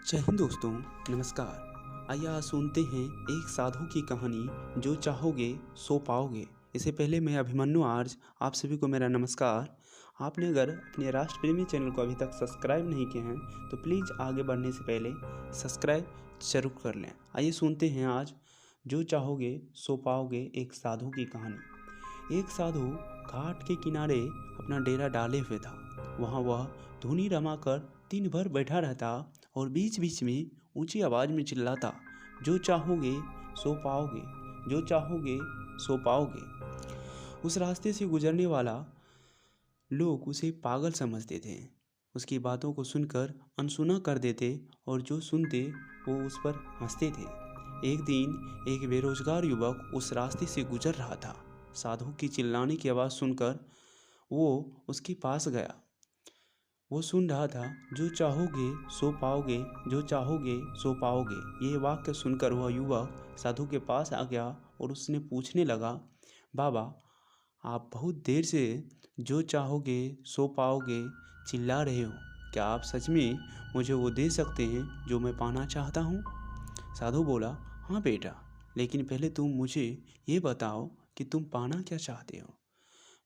जय हिंद दोस्तों, नमस्कार। आइए आज सुनते हैं एक साधु की कहानी, जो चाहोगे सो पाओगे। इससे पहले मैं अभिमन्यु आर्ज आप सभी को मेरा नमस्कार। आपने अगर अपने राष्ट्र प्रेमी चैनल को अभी तक सब्सक्राइब नहीं किए हैं तो प्लीज़ आगे बढ़ने से पहले सब्सक्राइब जरूर कर लें। आइए सुनते हैं आज जो चाहोगे सो पाओगे एक साधु की कहानी। एक साधु घाट के किनारे अपना डेरा डाले हुए था। वहाँ वह धुनी रमाकर दिन भर बैठा रहता और बीच बीच में ऊंची आवाज़ में चिल्लाता, जो चाहोगे सो पाओगे, जो चाहोगे सो पाओगे। उस रास्ते से गुजरने वाला लोग उसे पागल समझते थे, उसकी बातों को सुनकर अनसुना कर देते और जो सुनते वो उस पर हंसते थे। एक दिन एक बेरोजगार युवक उस रास्ते से गुजर रहा था। साधु की चिल्लाने की आवाज़ सुनकर वो उसके पास गया। वो सुन रहा था, जो चाहोगे सो पाओगे, जो चाहोगे सो पाओगे। ये वाक्य सुनकर वह युवक साधु के पास आ गया और उसने पूछने लगा, बाबा, आप बहुत देर से जो चाहोगे सो पाओगे चिल्ला रहे हो। क्या आप सच में मुझे वो दे सकते हैं जो मैं पाना चाहता हूँ? साधु बोला, हाँ बेटा, लेकिन पहले तुम मुझे ये बताओ कि तुम पाना क्या चाहते हो।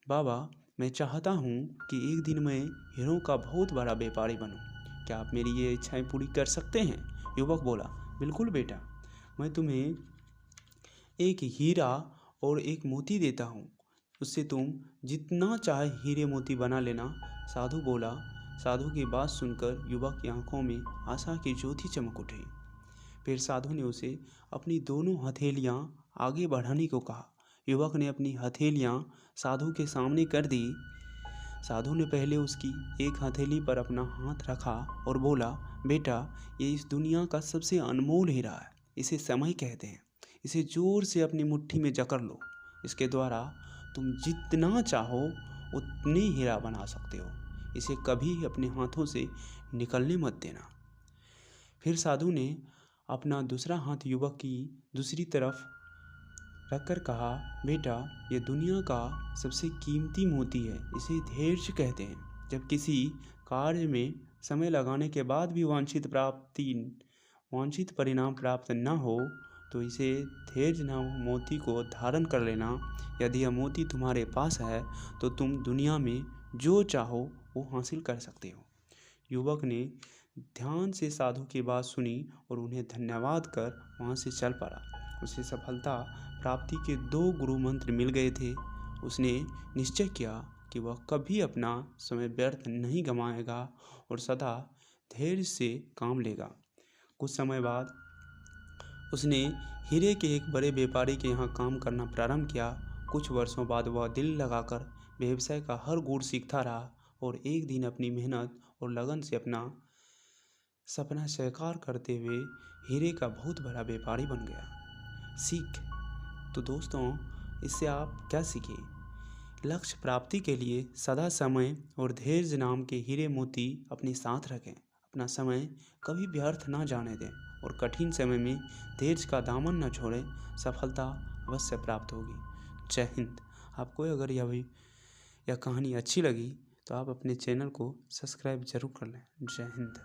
बाबा, मैं चाहता हूँ कि एक दिन मैं हीरों का बहुत बड़ा व्यापारी बनूँ। क्या आप मेरी ये इच्छाएं पूरी कर सकते हैं? युवक बोला, बिल्कुल बेटा, मैं तुम्हें एक हीरा और एक मोती देता हूँ, उससे तुम जितना चाहे हीरे मोती बना लेना। साधु बोला। साधु की बात सुनकर युवक की आंखों में आशा की ज्योति चमक उठी। फिर साधु ने उसे अपनी दोनों हथेलियाँ आगे बढ़ाने को कहा। युवक ने अपनी हथेलियाँ साधु के सामने कर दी। साधु ने पहले उसकी एक हथेली पर अपना हाथ रखा और बोला, बेटा, ये इस दुनिया का सबसे अनमोल हीरा है। इसे समय कहते हैं। इसे जोर से अपनी मुट्ठी में जकड़ लो। इसके द्वारा तुम जितना चाहो उतने हीरा बना सकते हो। इसे कभी अपने हाथों से निकलने मत देना। फिर साधु ने अपना दूसरा हाथ युवक की दूसरी तरफ रखकर कहा, बेटा, ये दुनिया का सबसे कीमती मोती है। इसे धैर्य कहते हैं। जब किसी कार्य में समय लगाने के बाद भी वांछित परिणाम प्राप्त न हो तो इसे धैर्य नाम मोती को धारण कर लेना। यदि यह मोती तुम्हारे पास है तो तुम दुनिया में जो चाहो वो हासिल कर सकते हो। युवक ने ध्यान से साधु की बात सुनी और उन्हें धन्यवाद कर वहाँ से चल पड़ा। उसे सफलता प्राप्ति के 2 गुरु मंत्र मिल गए थे। उसने निश्चय किया कि वह कभी अपना समय व्यर्थ नहीं गंवाएगा और सदा धैर्य से काम लेगा। कुछ समय बाद उसने हीरे के एक बड़े व्यापारी के यहाँ काम करना प्रारंभ किया। कुछ वर्षों बाद वह दिल लगाकर व्यवसाय का हर गुण सीखता रहा और एक दिन अपनी मेहनत और लगन से अपना सपना साकार करते हुए हीरे का बहुत बड़ा व्यापारी बन गया। सीख। तो दोस्तों, इससे आप क्या सीखे? लक्ष्य प्राप्ति के लिए सदा समय और धैर्य नाम के हीरे मोती अपने साथ रखें। अपना समय कभी व्यर्थ ना जाने दें और कठिन समय में धैर्य का दामन न छोड़ें। सफलता अवश्य प्राप्त होगी। जय हिंद। आपको अगर यह कहानी अच्छी लगी तो आप अपने चैनल को सब्सक्राइब जरूर कर लें। जय हिंद।